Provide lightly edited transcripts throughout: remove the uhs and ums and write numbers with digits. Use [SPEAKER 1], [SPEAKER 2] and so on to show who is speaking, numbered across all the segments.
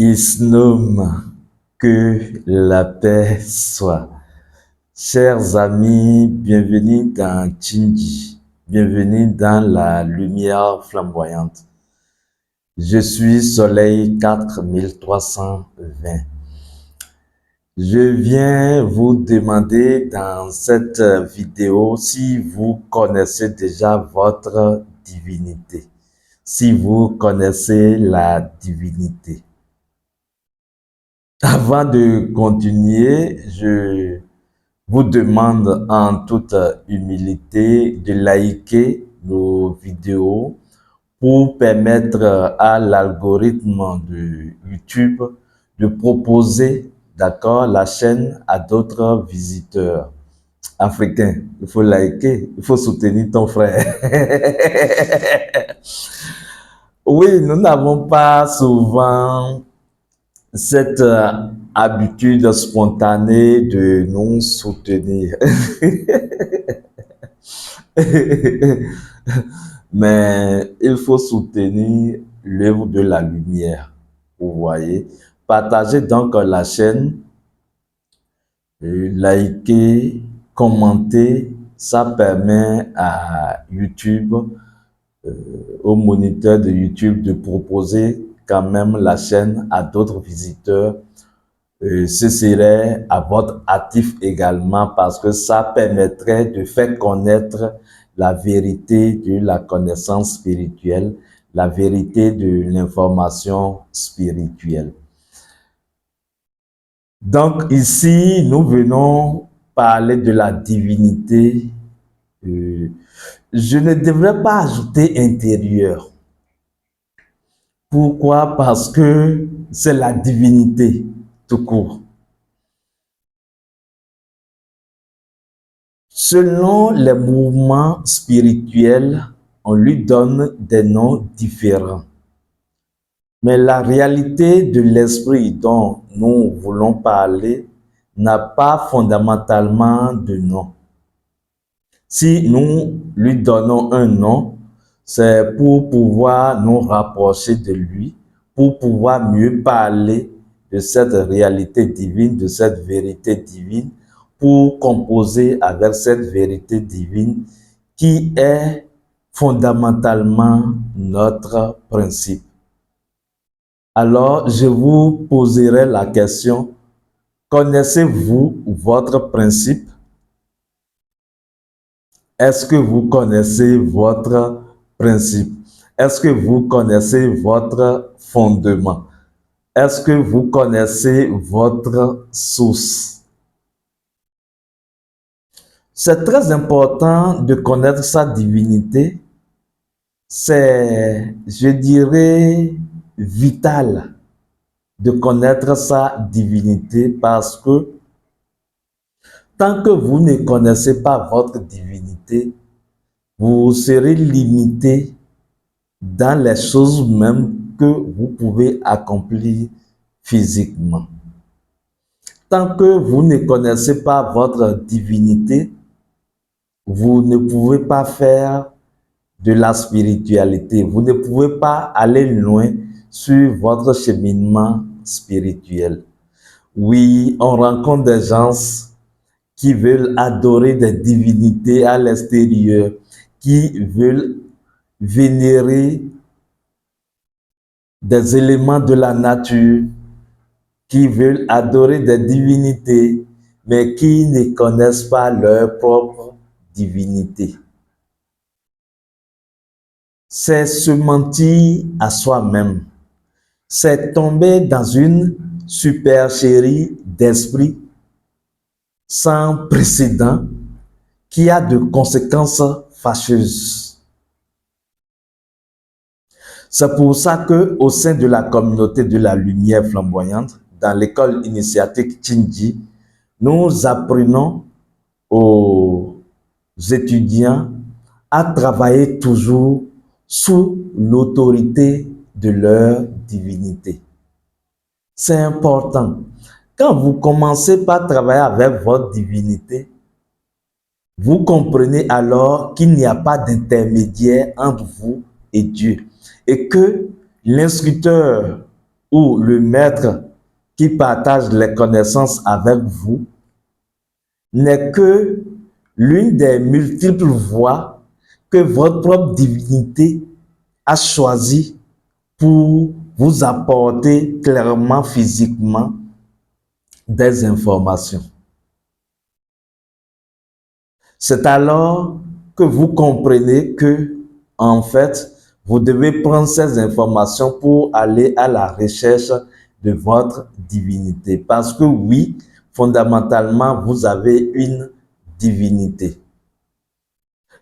[SPEAKER 1] Isnom, que la paix soit. Chers amis, bienvenue dans Tchinji, bienvenue dans la lumière flamboyante. Je suis Soleil 4320. Je viens vous demander dans cette vidéo si vous connaissez déjà votre divinité, si vous connaissez la divinité. Avant de continuer, je vous demande en toute humilité de liker nos vidéos pour permettre à l'algorithme de YouTube de proposer, d'accord, la chaîne à d'autres visiteurs africains. Il faut liker, il faut soutenir ton frère. Oui, nous n'avons pas souvent cette habitude spontanée de nous soutenir. Mais il faut soutenir l'œuvre de la lumière, vous voyez. Partagez donc la chaîne, likez, commentez, ça permet à YouTube, au moniteur de YouTube de proposer quand même la chaîne à d'autres visiteurs. Ce serait à votre actif également parce que ça permettrait de faire connaître la vérité de la connaissance spirituelle, la vérité de l'information spirituelle. Donc ici, nous venons parler de la divinité. Je ne devrais pas ajouter intérieur. Pourquoi? Parce que c'est la divinité tout court. Selon les mouvements spirituels, on lui donne des noms différents. Mais la réalité de l'esprit dont nous voulons parler n'a pas fondamentalement de nom. Si nous lui donnons un nom, c'est pour pouvoir nous rapprocher de lui, pour pouvoir mieux parler de cette réalité divine, de cette vérité divine, pour composer avec cette vérité divine qui est fondamentalement notre principe. Alors, je vous poserai la question, connaissez-vous votre principe? Est-ce que vous connaissez votre principe? Est-ce que vous connaissez votre fondement? Est-ce que vous connaissez votre source? C'est très important de connaître sa divinité. C'est, je dirais, vital de connaître sa divinité parce que tant que vous ne connaissez pas votre divinité, vous serez limité dans les choses même que vous pouvez accomplir physiquement. Tant que vous ne connaissez pas votre divinité, vous ne pouvez pas faire de la spiritualité. Vous ne pouvez pas aller loin sur votre cheminement spirituel. Oui, on rencontre des gens qui veulent adorer des divinités à l'extérieur, qui veulent vénérer des éléments de la nature, qui veulent adorer des divinités, mais qui ne connaissent pas leur propre divinité. C'est se mentir à soi-même. C'est tomber dans une supercherie d'esprit sans précédent qui a de conséquences fâcheuses. C'est pour ça que au sein de la communauté de la lumière flamboyante, dans l'école initiatique Tchinji, nous apprenons aux étudiants à travailler toujours sous l'autorité de leur divinité. C'est important. Quand vous commencez par travailler avec votre divinité, vous comprenez alors qu'il n'y a pas d'intermédiaire entre vous et Dieu et que l'instructeur ou le maître qui partage les connaissances avec vous n'est que l'une des multiples voies que votre propre divinité a choisi pour vous apporter clairement, physiquement, des informations. C'est alors que vous comprenez que, en fait, vous devez prendre ces informations pour aller à la recherche de votre divinité. Parce que oui, fondamentalement, vous avez une divinité.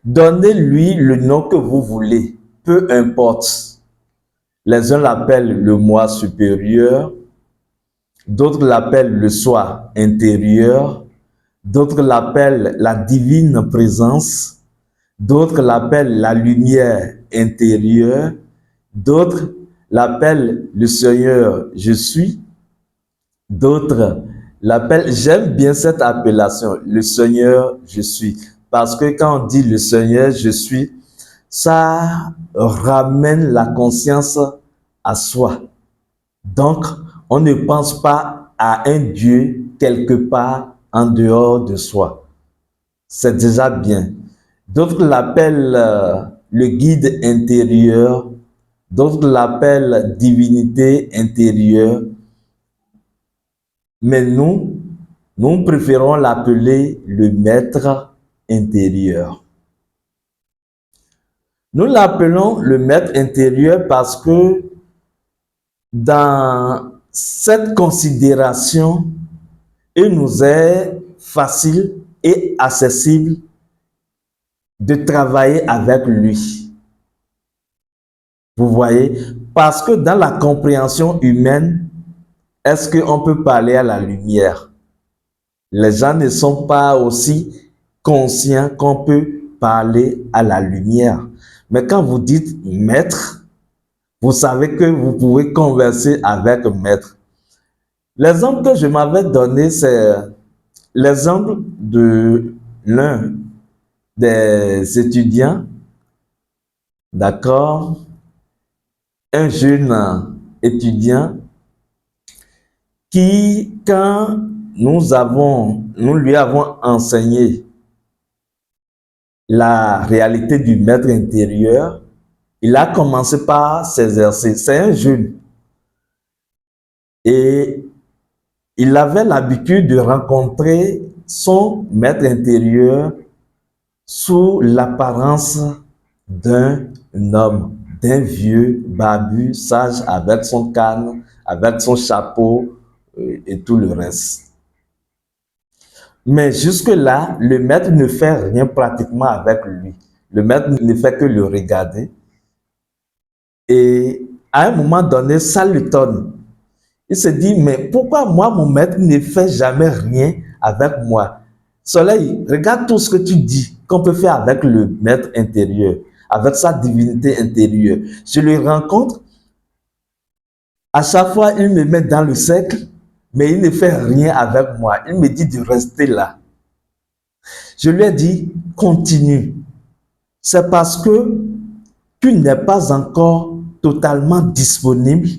[SPEAKER 1] Donnez-lui le nom que vous voulez, peu importe. Les uns l'appellent le moi supérieur, d'autres l'appellent le soi intérieur, d'autres l'appellent la divine présence, d'autres l'appellent la lumière intérieure, d'autres l'appellent le Seigneur je suis, d'autres l'appellent, j'aime bien cette appellation, le Seigneur je suis, parce que quand on dit le Seigneur je suis, ça ramène la conscience à soi. Donc, on ne pense pas à un Dieu quelque part en dehors de soi. C'est déjà bien. D'autres l'appellent le guide intérieur, d'autres l'appellent divinité intérieure. Mais nous préférons l'appeler le maître intérieur. Nous l'appelons le maître intérieur parce que dans cette considération, il nous est facile et accessible de travailler avec lui. Vous voyez? Parce que dans la compréhension humaine, est-ce qu'on peut parler à la lumière? Les gens ne sont pas aussi conscients qu'on peut parler à la lumière. Mais quand vous dites maître, vous savez que vous pouvez converser avec maître. L'exemple que je m'avais donné, c'est l'exemple de l'un des étudiants, d'accord, un jeune étudiant qui, quand nous lui avons enseigné la réalité du maître intérieur, il a commencé par s'exercer. C'est un jeune. Et il avait l'habitude de rencontrer son maître intérieur sous l'apparence d'un homme, d'un vieux barbu sage avec son canne, avec son chapeau et tout le reste. Mais jusque-là, le maître ne fait rien pratiquement avec lui. Le maître ne fait que le regarder. Et à un moment donné, ça l'étonne. Il se dit, mais pourquoi moi, mon maître ne fait jamais rien avec moi? Soleil, regarde tout ce que tu dis qu'on peut faire avec le maître intérieur, avec sa divinité intérieure. Je le rencontre, à chaque fois, il me met dans le cercle, mais il ne fait rien avec moi. Il me dit de rester là. Je lui ai dit, continue. C'est parce que tu n'es pas encore totalement disponible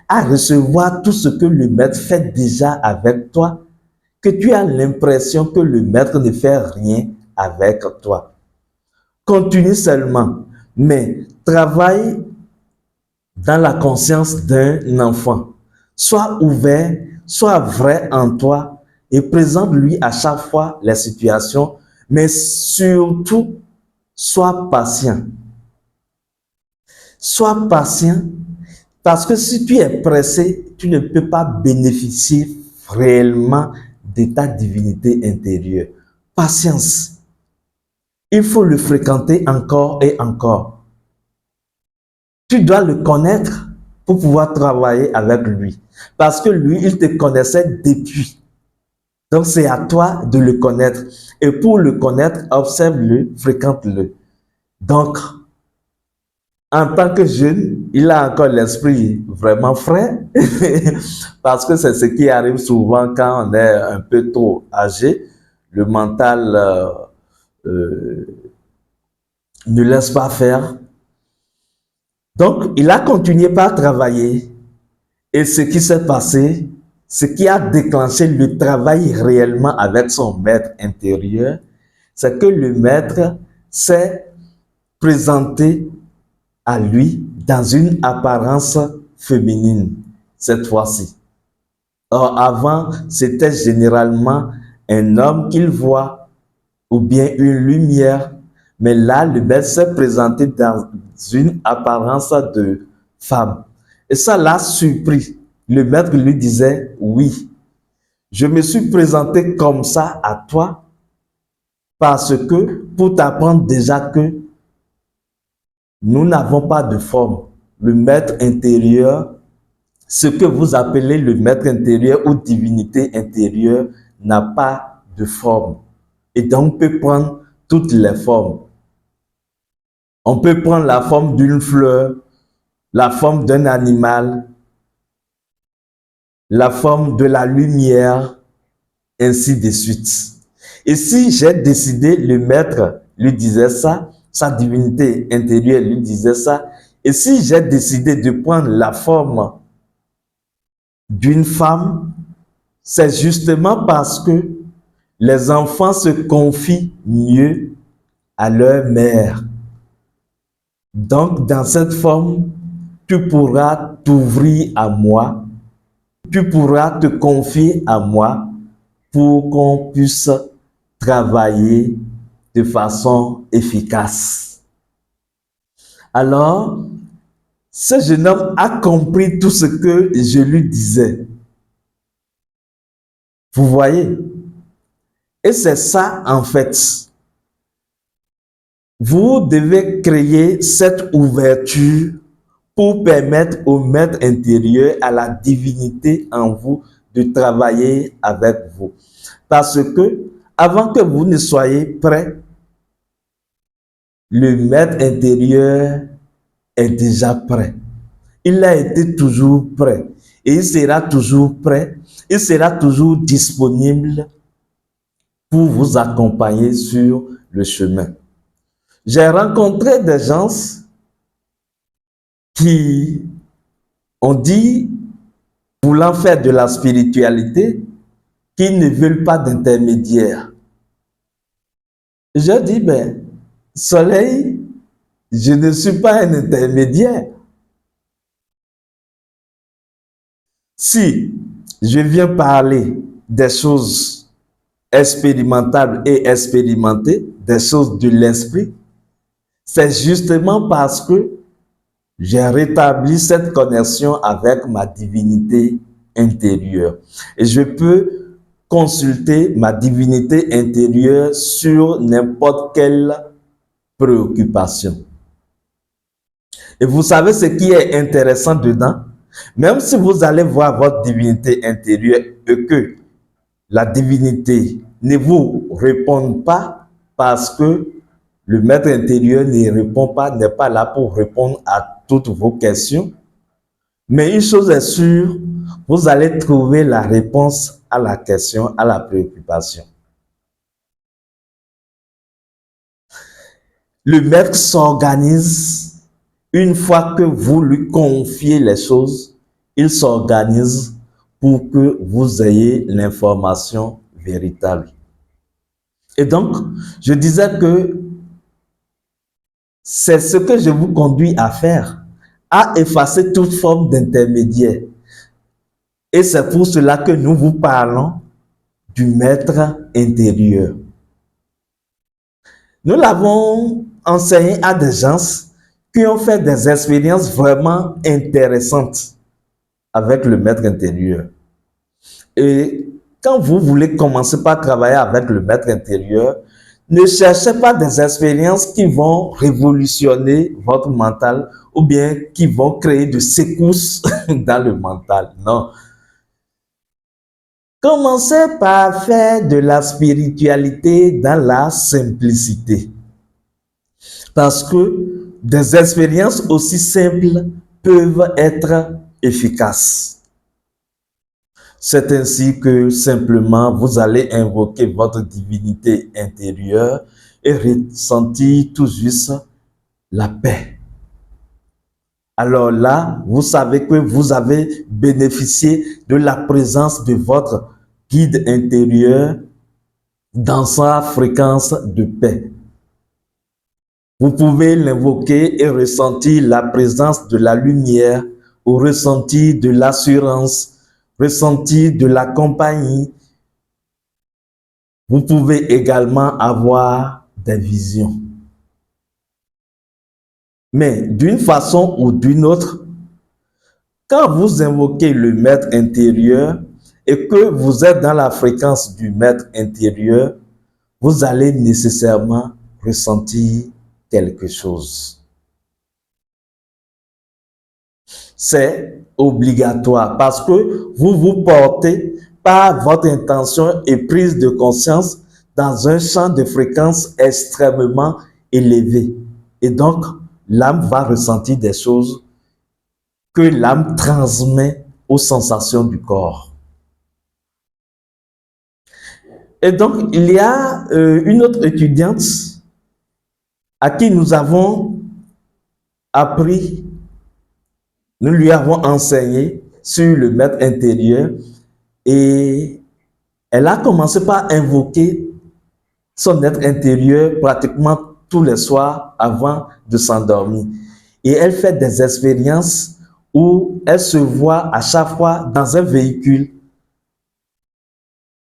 [SPEAKER 1] à recevoir tout ce que le maître fait déjà avec toi, que tu as l'impression que le maître ne fait rien avec toi. Continue seulement, mais travaille dans la conscience d'un enfant. Sois ouvert, sois vrai en toi et présente-lui à chaque fois les situations, mais surtout, sois patient. Sois patient parce que si tu es pressé, tu ne peux pas bénéficier réellement de ta divinité intérieure. Patience. Il faut le fréquenter encore et encore. Tu dois le connaître pour pouvoir travailler avec lui. Parce que lui, il te connaissait depuis. Donc, c'est à toi de le connaître. Et pour le connaître, observe-le, fréquente-le. Donc, en tant que jeune, il a encore l'esprit vraiment frais parce que c'est ce qui arrive souvent quand on est un peu trop âgé. Le mental ne laisse pas faire. Donc, il a continué par travailler Et ce qui s'est passé, ce qui a déclenché le travail réellement avec son maître intérieur, c'est que le maître s'est présenté à lui dans une apparence féminine, cette fois-ci. Or, avant, c'était généralement un homme qu'il voit ou bien une lumière, mais là, le maître s'est présenté dans une apparence de femme. Et ça l'a surpris. Le maître lui disait, oui, je me suis présenté comme ça à toi parce que, pour t'apprendre déjà que nous n'avons pas de forme. Le maître intérieur, ce que vous appelez le maître intérieur ou divinité intérieure, n'a pas de forme. Et donc, on peut prendre toutes les formes. On peut prendre la forme d'une fleur, la forme d'un animal, la forme de la lumière, ainsi de suite. Et si j'ai décidé, le maître lui disait ça, sa divinité intérieure lui disait ça, et si j'ai décidé de prendre la forme d'une femme, c'est justement parce que les enfants se confient mieux à leur mère. Donc, dans cette forme, tu pourras t'ouvrir à moi, tu pourras te confier à moi pour qu'on puisse travailler de façon efficace. Alors, ce jeune homme a compris tout ce que je lui disais. Vous voyez? Et c'est ça, en fait. Vous devez créer cette ouverture pour permettre au maître intérieur, à la divinité en vous, de travailler avec vous. Parce que, avant que vous ne soyez prêt, le maître intérieur est déjà prêt. Il a été toujours prêt. Et il sera toujours prêt. Il sera toujours disponible pour vous accompagner sur le chemin. J'ai rencontré des gens qui ont dit, voulant faire de la spiritualité, qu'ils ne veulent pas d'intermédiaire. Je dis, ben, Soleil, je ne suis pas un intermédiaire. Si je viens parler des choses expérimentables et expérimentées, des choses de l'esprit, c'est justement parce que j'ai rétabli cette connexion avec ma divinité intérieure. Et je peux consulter ma divinité intérieure sur n'importe quelle préoccupation. Et vous savez ce qui est intéressant dedans? Même si vous allez voir votre divinité intérieure et que la divinité ne vous répond pas parce que le maître intérieur ne répond pas, n'est pas là pour répondre à toutes vos questions. Mais une chose est sûre, vous allez trouver la réponse à la question, à la préoccupation. Le maître s'organise une fois que vous lui confiez les choses, il s'organise pour que vous ayez l'information véritable. Et donc, je disais que c'est ce que je vous conduis à faire, à effacer toute forme d'intermédiaire. Et c'est pour cela que nous vous parlons du maître intérieur. Nous l'avons enseigné à des gens qui ont fait des expériences vraiment intéressantes avec le maître intérieur. Et quand vous voulez commencer par travailler avec le maître intérieur, ne cherchez pas des expériences qui vont révolutionner votre mental ou bien qui vont créer de secousses dans le mental. Non. Commencez par faire de la spiritualité dans la simplicité. Parce que des expériences aussi simples peuvent être efficaces. C'est ainsi que simplement vous allez invoquer votre divinité intérieure et ressentir tout juste la paix alors là, vous savez que vous avez bénéficié de la présence de votre guide intérieur dans sa fréquence de paix. Vous pouvez l'invoquer et ressentir la présence de la lumière ou ressentir de l'assurance, ressentir de la compagnie. Vous pouvez également avoir des visions. Mais d'une façon ou d'une autre, quand vous invoquez le maître intérieur et que vous êtes dans la fréquence du maître intérieur, vous allez nécessairement ressentir quelque chose. C'est obligatoire parce que vous vous portez par votre intention et prise de conscience dans un champ de fréquence extrêmement élevé. Et donc, l'âme va ressentir des choses que l'âme transmet aux sensations du corps. Et donc, il y a une autre étudiante à qui nous avons appris, nous lui avons enseigné sur le maître intérieur et elle a commencé par invoquer son être intérieur pratiquement tous les soirs avant de s'endormir. Et elle fait des expériences où elle se voit à chaque fois dans un véhicule.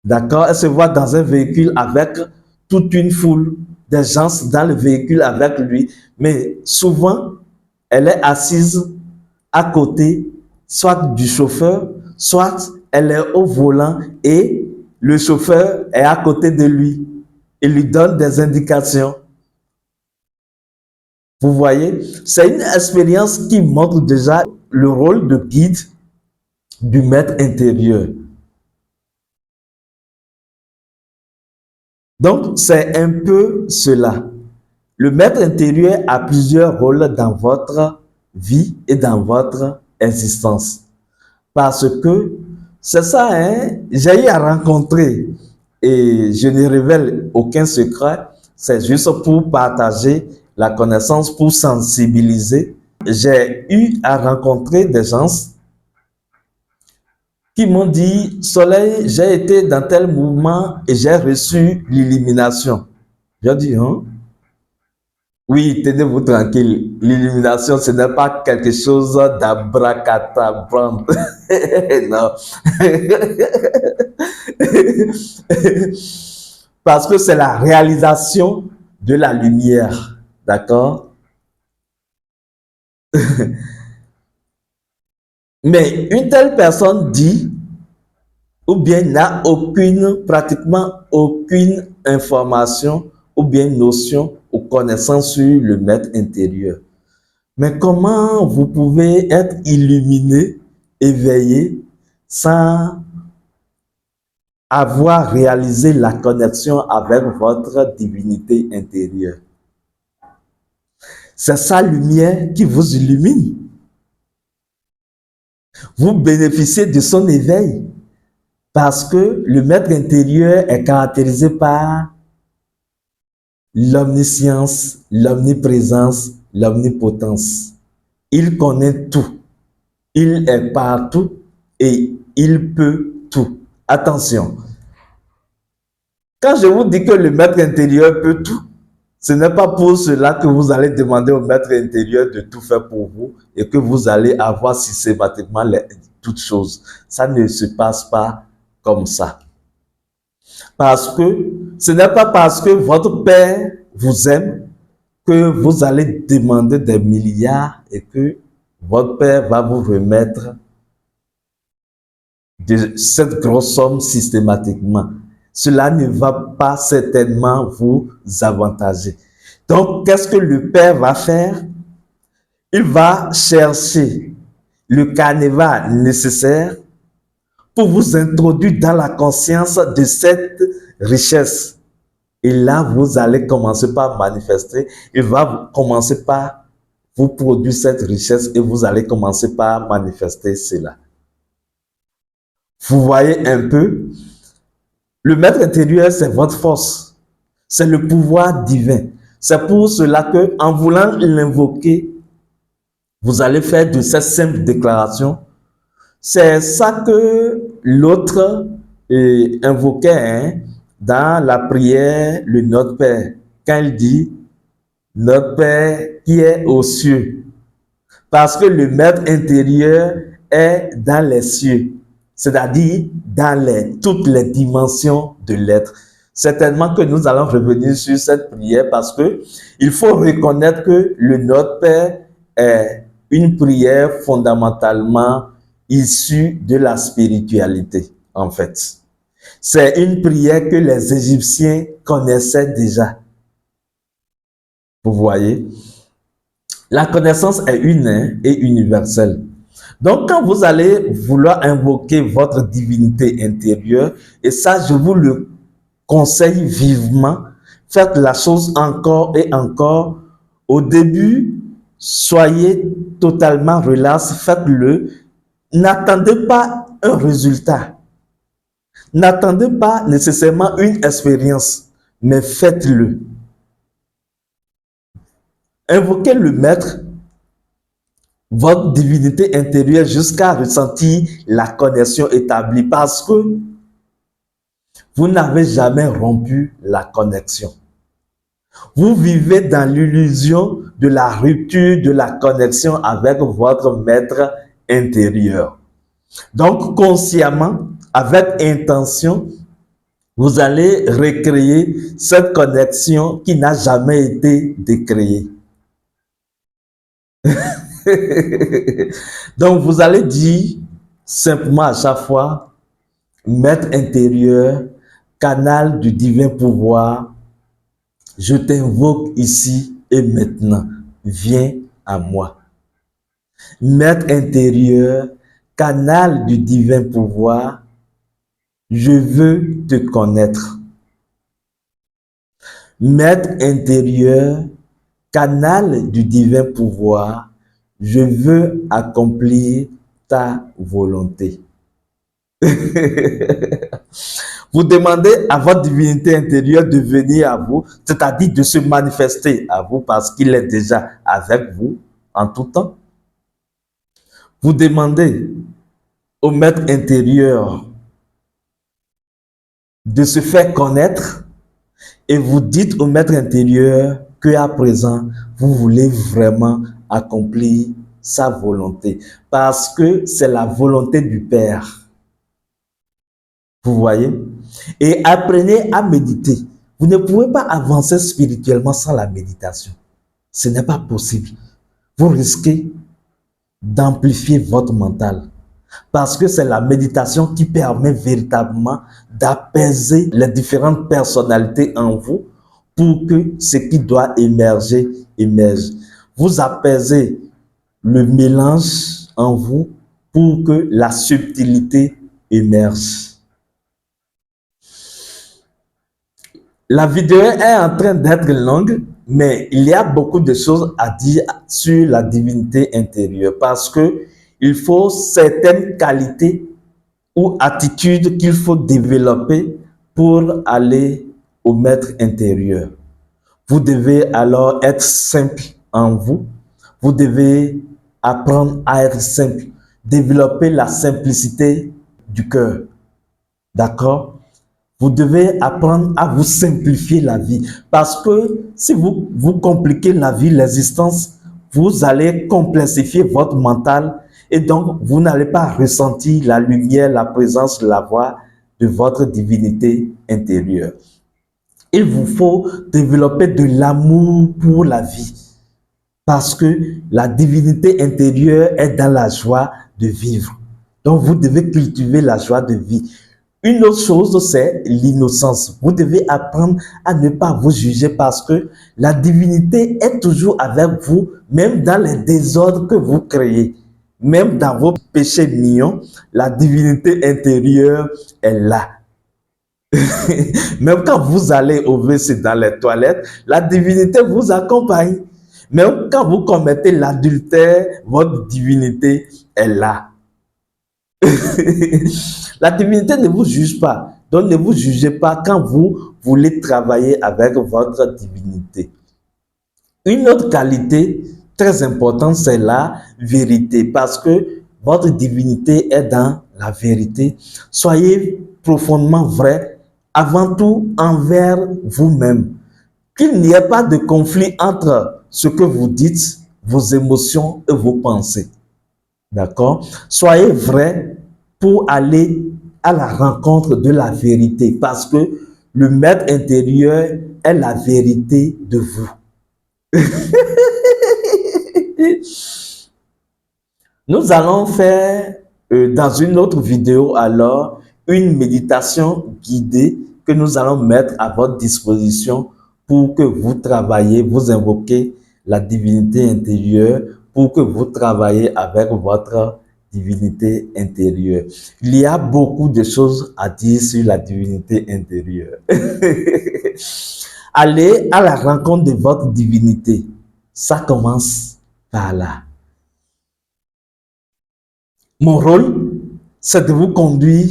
[SPEAKER 1] D'accord? Elle se voit dans un véhicule avec toute une foule, des gens dans le véhicule avec lui. Mais souvent, elle est assise à côté, soit du chauffeur, soit elle est au volant et le chauffeur est à côté de lui. Il lui donne des indications. Vous voyez, c'est une expérience qui montre déjà le rôle de guide du maître intérieur. Donc, c'est un peu cela. Le maître intérieur a plusieurs rôles dans votre vie et dans votre existence. Parce que c'est ça, hein, j'ai eu à rencontrer et je ne révèle aucun secret, c'est juste pour partager la connaissance, pour sensibiliser. J'ai eu à rencontrer des gens qui m'ont dit, Soleil, j'ai été dans tel mouvement et j'ai reçu l'illumination. J'ai dit, hein? Oui, tenez-vous tranquille. L'illumination, ce n'est pas quelque chose d'abracadabra. Non. Parce que c'est la réalisation de la lumière. D'accord? Mais une telle personne dit, ou bien n'a pratiquement aucune information, ou bien notion ou connaissance sur le maître intérieur. Mais comment vous pouvez être illuminé, éveillé, sans avoir réalisé la connexion avec votre divinité intérieure? C'est sa lumière qui vous illumine. Vous bénéficiez de son éveil parce que le maître intérieur est caractérisé par l'omniscience, l'omniprésence, l'omnipotence. Il connaît tout. Il est partout et il peut tout. Attention. Quand je vous dis que le maître intérieur peut tout, ce n'est pas pour cela que vous allez demander au maître intérieur de tout faire pour vous et que vous allez avoir systématiquement toutes choses. Ça ne se passe pas comme ça. Parce que ce n'est pas parce que votre père vous aime que vous allez demander des milliards et que votre père va vous remettre de cette grosse somme systématiquement. Cela ne va pas certainement vous avantager. Donc, qu'est-ce que le père va faire? Il va chercher le carnaval nécessaire pour vous introduire dans la conscience de cette richesse. Et là, vous allez commencer par manifester. Il va commencer par vous produire cette richesse et vous allez commencer par manifester cela. Vous voyez un peu, le maître intérieur, c'est votre force. C'est le pouvoir divin. C'est pour cela que, en voulant l'invoquer, Vous allez faire de cette simple déclaration. C'est ça que l'autre invoquait hein, dans la prière, le Notre Père, quand il dit Notre Père qui est aux cieux. Parce que le maître intérieur est dans les cieux, c'est-à-dire dans toutes les dimensions de l'être. Certainement que nous allons revenir sur cette prière parce que il faut reconnaître que le Notre Père est une prière fondamentalement issue de la spiritualité, en fait. C'est une prière que les Égyptiens connaissaient déjà. Vous voyez? La connaissance est une et universelle. Donc, quand vous allez vouloir invoquer votre divinité intérieure, et ça, je vous le conseille vivement, faites la chose encore et encore. Au début, soyez totalement relax, faites-le. N'attendez pas un résultat. N'attendez pas nécessairement une expérience, mais faites-le. Invoquez le maître, votre divinité intérieure jusqu'à ressentir la connexion établie parce que vous n'avez jamais rompu la connexion. Vous vivez dans l'illusion de la rupture de la connexion avec votre maître intérieur. Donc, consciemment, avec intention, vous allez recréer cette connexion qui n'a jamais été décréée. Donc, vous allez dire simplement à chaque fois, Maître intérieur, canal du divin pouvoir, je t'invoque ici et maintenant, viens à moi. Maître intérieur, canal du divin pouvoir, je veux te connaître. Maître intérieur, canal du divin pouvoir, je veux accomplir ta volonté. Vous demandez à votre divinité intérieure de venir à vous, c'est-à-dire de se manifester à vous parce qu'il est déjà avec vous en tout temps. Vous demandez au maître intérieur de se faire connaître et vous dites au maître intérieur qu'à présent, vous voulez vraiment accomplir sa volonté parce que c'est la volonté du Père. Vous voyez? Et apprenez à méditer. Vous ne pouvez pas avancer spirituellement sans la méditation. Ce n'est pas possible. Vous risquez d'amplifier votre mental. Parce que c'est la méditation qui permet véritablement d'apaiser les différentes personnalités en vous pour que ce qui doit émerger, émerge. Vous apaisez le mélange en vous pour que la subtilité émerge. La vidéo est en train d'être longue, mais il y a beaucoup de choses à dire sur la divinité intérieure parce que il faut certaines qualités ou attitudes qu'il faut développer pour aller au maître intérieur. Vous devez alors être simple en vous. Vous devez apprendre à être simple. Développer la simplicité du cœur. D'accord? Vous devez apprendre à vous simplifier la vie. Parce que si vous compliquez la vie, l'existence, vous allez complexifier votre mental et donc vous n'allez pas ressentir la lumière, la présence, la voix de votre divinité intérieure. Il vous faut développer de l'amour pour la vie. Parce que la divinité intérieure est dans la joie de vivre. Donc vous devez cultiver la joie de vivre. Une autre chose, c'est l'innocence. Vous devez apprendre à ne pas vous juger parce que la divinité est toujours avec vous, même dans les désordres que vous créez. Même dans vos péchés mignons, la divinité intérieure est là. Même quand vous allez au WC dans les toilettes, la divinité vous accompagne. Même quand vous commettez l'adultère, votre divinité est là. La divinité ne vous juge pas. Donc ne vous jugez pas quand vous voulez travailler avec votre divinité. Une autre qualité très important, c'est la vérité, parce que votre divinité est dans la vérité. Soyez profondément vrai, avant tout envers vous-même. Qu'il n'y ait pas de conflit entre ce que vous dites, vos émotions et vos pensées. D'accord? Soyez vrai pour aller à la rencontre de la vérité, parce que le maître intérieur est la vérité de vous. Nous allons faire dans une autre vidéo alors une méditation guidée que nous allons mettre à votre disposition pour que vous travaillez, vous invoquez la divinité intérieure, pour que vous travaillez avec votre divinité intérieure. Il y a beaucoup de choses à dire sur la divinité intérieure. Allez à la rencontre de votre divinité. Ça commence par là. Mon rôle, c'est de vous conduire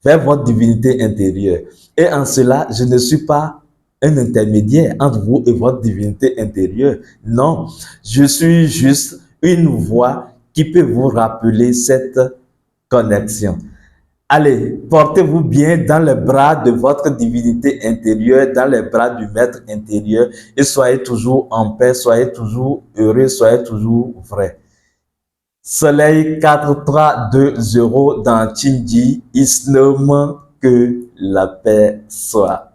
[SPEAKER 1] vers votre divinité intérieure. Et en cela, je ne suis pas un intermédiaire entre vous et votre divinité intérieure. Non, je suis juste une voix qui peut vous rappeler cette connexion. Allez, portez-vous bien dans les bras de votre divinité intérieure, dans les bras du maître intérieur, et soyez toujours en paix, soyez toujours heureux, soyez toujours vrai. Soleil 4, 3, 2, 0 dans Chinji, Islam, que la paix soit.